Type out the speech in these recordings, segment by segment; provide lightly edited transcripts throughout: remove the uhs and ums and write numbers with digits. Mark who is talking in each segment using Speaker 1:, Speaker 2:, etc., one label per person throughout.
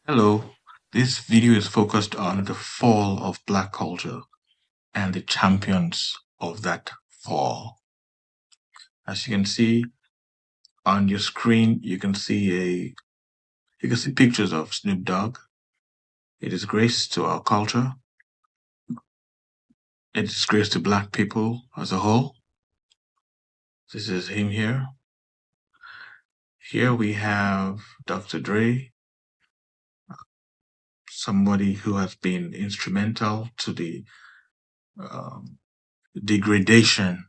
Speaker 1: Hello, this video is focused on the fall of black culture and the champions of that fall. As you can see on your screen, you can see pictures of Snoop Dogg. It is grace to our culture. It is grace to black people as a whole. This is him here. Here we have Dr. Dre, somebody who has been instrumental to the um, degradation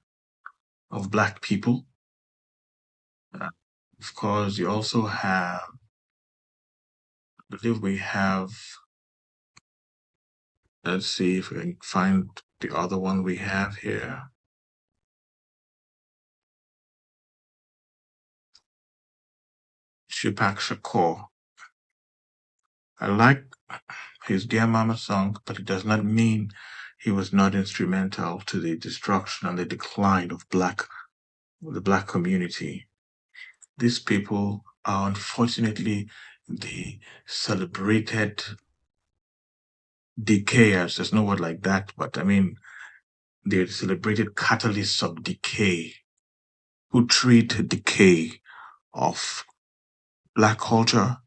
Speaker 1: of black people. Of course, you also have, I believe we have, let's see if we can find the other one we have here. Tupac Shakur. I like his Dear Mama song, but it does not mean he was not instrumental to the destruction and the decline of the black community. These people are unfortunately the celebrated decayers. There's no word like that, but I mean, they're celebrated catalysts of decay who treat decay of black culture.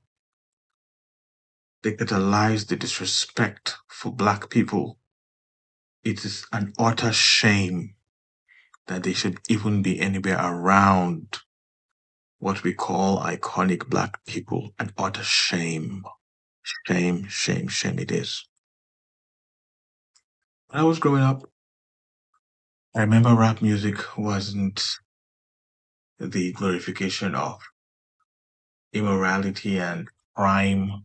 Speaker 1: They catalyze the disrespect for black people. It is an utter shame that they should even be anywhere around what we call iconic black people. An utter shame. Shame, shame, shame it is. When I was growing up, I remember rap music wasn't the glorification of immorality and crime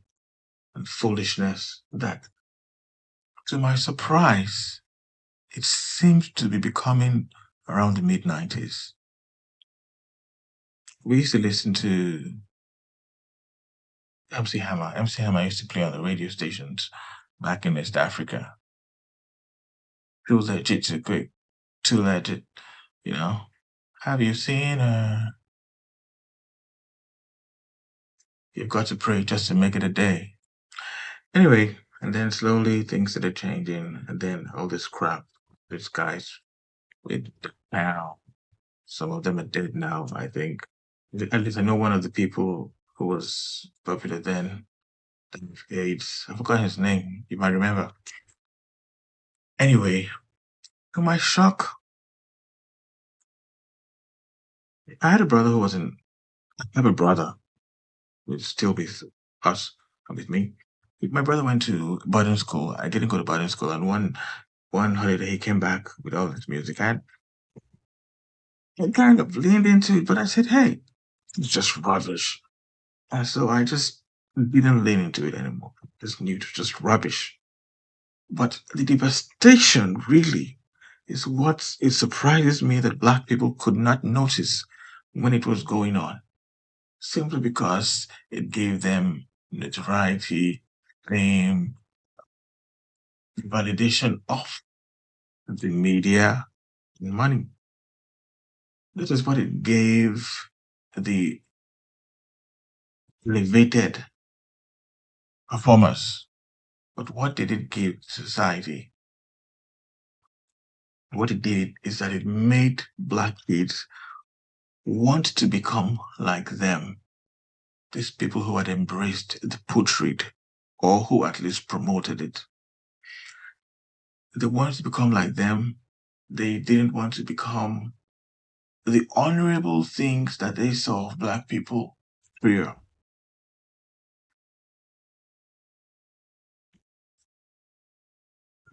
Speaker 1: and foolishness that, to my surprise, it seems to be becoming around the mid 90s. We used to listen to MC Hammer. MC Hammer used to play on the radio stations back in West Africa. Too legit to quick, too legit, you know. Have you seen her? You've got to pray just to make it a day. Anyway, and then slowly things started changing, and then all this crap, these guys, it now some of them are dead now, I think. At least I know one of the people who was popular then. AIDS. I forgot his name. You might remember. Anyway, to my shock, I had a brother who wasn't. I have a brother who's still with us and with me. My brother went to boarding school. I didn't go to boarding school, and one holiday he came back with all his music. I kind of leaned into it, but I said, "Hey, it's just rubbish." And so I just didn't lean into it anymore. Just knew it was just rubbish. But the devastation really is what it surprises me that black people could not notice when it was going on, simply because it gave them notoriety, fame, validation of the media, and money. This is what it gave the elevated performers. But what did it give society? What it did is that it made black kids want to become like them. These people who had embraced the putrid or who at least promoted it. They wanted to become like them. They didn't want to become the honorable things that they saw of black people prior.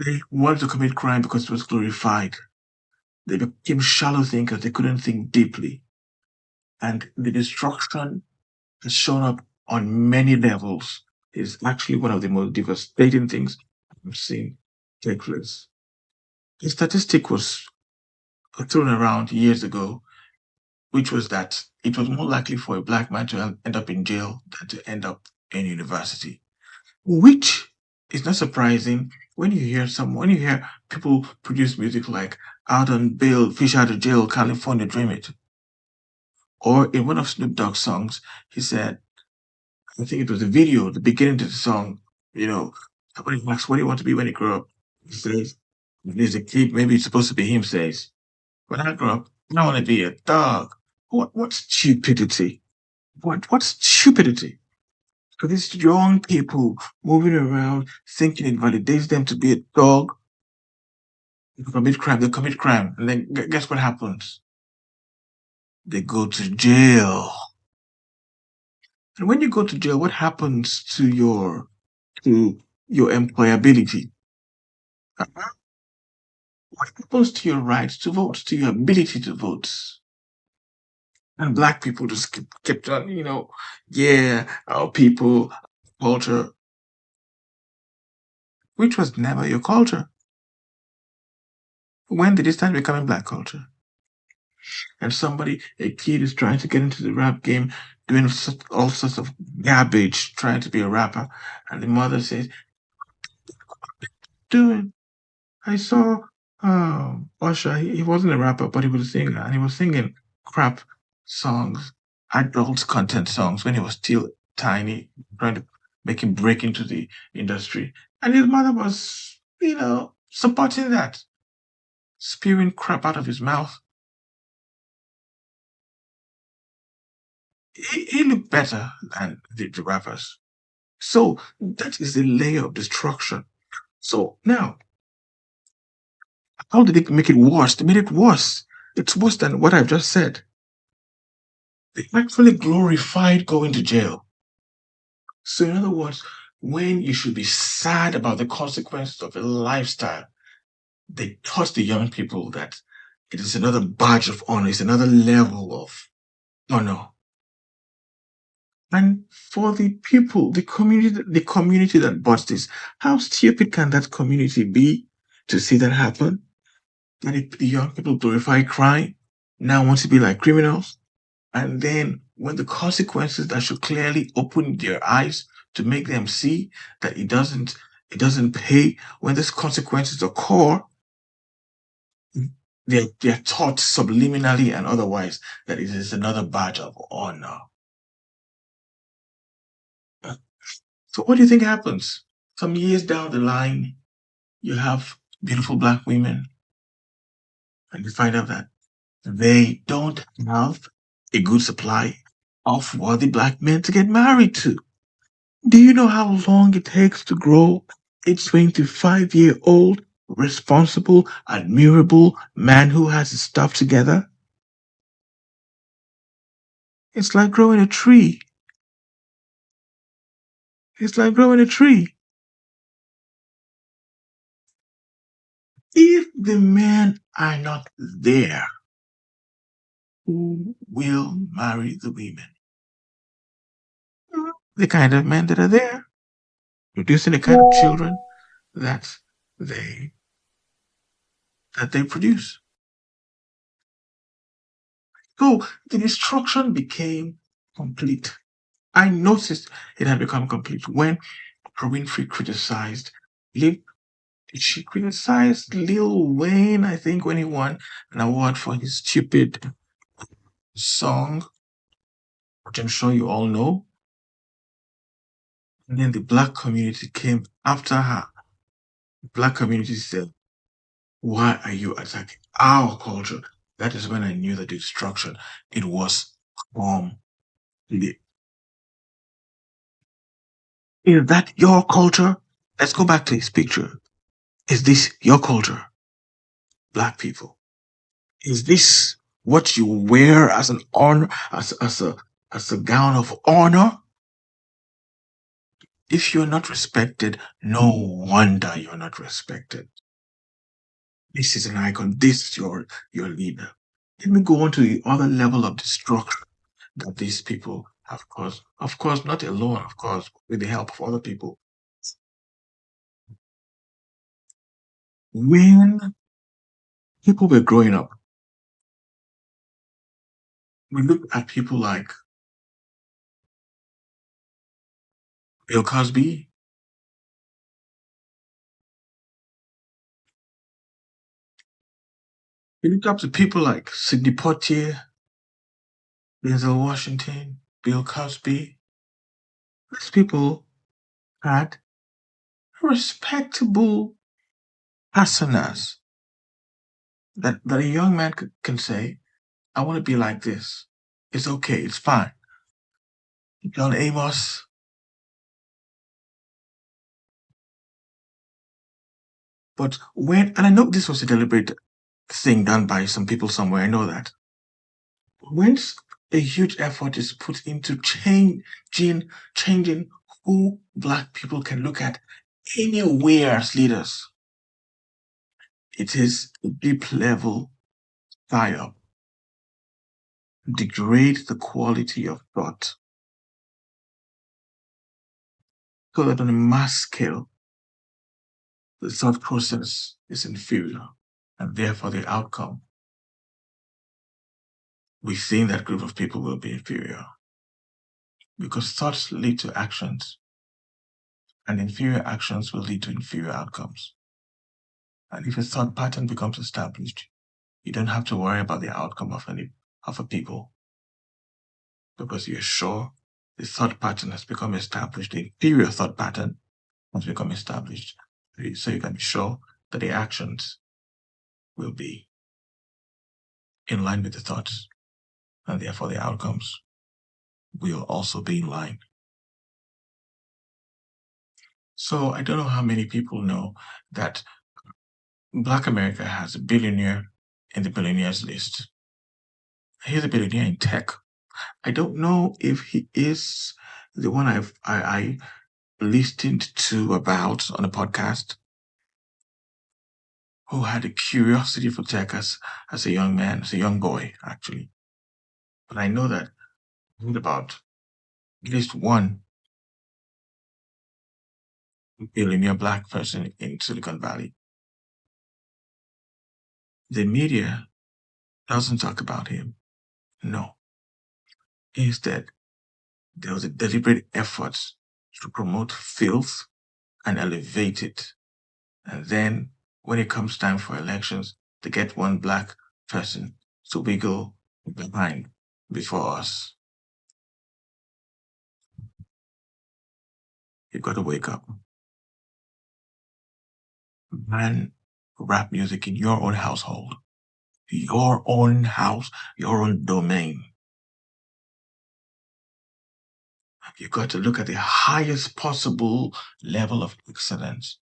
Speaker 1: They wanted to commit crime because it was glorified. They became shallow thinkers. They couldn't think deeply. And the destruction has shown up on many levels. Is actually one of the most devastating things I've seen take place. A statistic was thrown around years ago, which was that it was more likely for a black man to end up in jail than to end up in university, which is not surprising when you hear people produce music like "Out on Bail, Fish Out of Jail, California Dream It," or in one of Snoop Dogg's songs, he said, I think it was the video, the beginning to the song. You know, somebody asks, "What do you want to be when you grow up?" He says, "There's a kid. Maybe it's supposed to be him." Says, "When I grow up, I want to be a dog." What stupidity? What stupidity? For these young people moving around thinking it validates them to be a dog, commit crime, they commit crime, and then guess what happens? They go to jail. And when you go to jail, what happens to your employability? Uh-huh. What happens to your right to vote, to your ability to vote? And black people just kept on, yeah, our people, culture, which was never your culture. When did it start becoming black culture? And a kid is trying to get into the rap game, doing all sorts of garbage, trying to be a rapper, and the mother says, "Doing, I saw Usher. He wasn't a rapper, but he was a singer, and he was singing crap songs, adult content songs when he was still tiny, trying to make him break into the industry. And his mother was, supporting that, spewing crap out of his mouth. He looked better than the rappers. So that is a layer of destruction. So now, how did they make it worse? They made it worse. It's worse than what I've just said. They actually glorified going to jail. So, in other words, when you should be sad about the consequences of a lifestyle, they taught the young people that it is another badge of honor, it's another level of honor. And for the people, the community that bought this, how stupid can that community be to see that happen? That the young people glorify crime, now want to be like criminals, and then when the consequences that should clearly open their eyes to make them see that it doesn't pay, when these consequences occur, they're taught subliminally and otherwise that it is another badge of honor. So what do you think happens? Some years down the line, you have beautiful black women, and you find out that they don't have a good supply of worthy black men to get married to. Do you know how long it takes to grow a 25-year-old, responsible, admirable man who has his stuff together? It's like growing a tree. It's like growing a tree. If the men are not there, who will marry the women? The kind of men that are there, producing the kind of children that they that they produce. So the destruction became complete. I noticed it had become complete when Oprah Winfrey criticized Lil. She criticized Lil Wayne, I think, when he won an award for his stupid song, which I'm sure you all know. And then the black community came after her. The black community said, "Why are you attacking our culture?" That is when I knew that the destruction, it was complete. Is that your culture? Let's go back to this picture. Is this your culture, black people? Is this what you wear as an honor, as a gown of honor? If you're not respected, no wonder you're not respected. This is an icon. This is your leader. Let me go on to the other level of destruction that these people have caused. Of course, not alone, of course, with the help of other people. When people were growing up, we looked at people like Bill Cosby. We looked up to people like Sidney Poitier, Denzel Washington, Bill Cosby. These people had respectable personas that a young man can say, I want to be like this. It's okay, it's fine. John Amos, but and I know this was a deliberate thing done by some people somewhere, I know that. Once a huge effort is put into changing who Black people can look at anywhere as leaders, it is a deep level fire, degrade the quality of thought, so that on a mass scale, the thought process is inferior, and therefore the outcome within that group of people will be inferior. Because thoughts lead to actions, and inferior actions will lead to inferior outcomes. And if a thought pattern becomes established, you don't have to worry about the outcome of a people, because you're sure the thought pattern has become established, the inferior thought pattern has become established. So you can be sure that the actions will be in line with the thoughts, and therefore the outcomes will also be in line. So I don't know how many people know that Black America has a billionaire in the billionaires list. He's a billionaire in tech. I don't know if he is the one I listened to about on a podcast, who had a curiosity for tech as a young man, as a young boy, actually. But I know that about at least one billionaire Black person in Silicon Valley. The media doesn't talk about him. No. Instead, there was a deliberate effort to promote filth and elevate it. And then when it comes time for elections, to get one Black person to wiggle behind before us. You've got to wake up. Ban rap music in your own household, your own house, your own domain. You've got to look at the highest possible level of excellence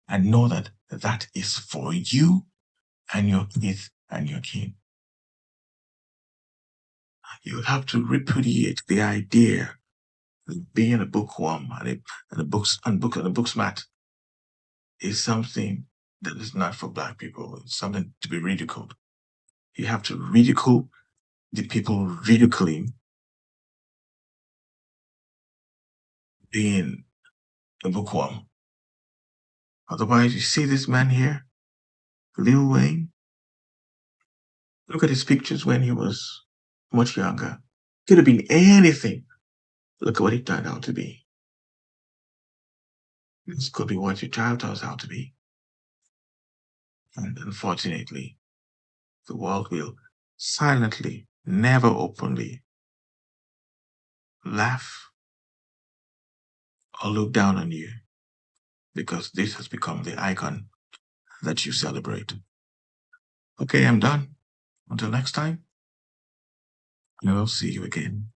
Speaker 1: and know that that is for you and your kids and your kin. You have to repudiate the idea that being a bookworm and a book smart is something that is not for Black people. It's something to be ridiculed. You have to ridicule the people ridiculing being a bookworm. Otherwise, you see this man here, Lil Wayne. Look at his pictures when he was much younger. Could have been anything. Look at what he turned out to be. This could be what your child turns out to be. And unfortunately, the world will silently, never openly laugh or look down on you, because this has become the icon that you celebrate. Okay, I'm done. Until next time, I will see you again.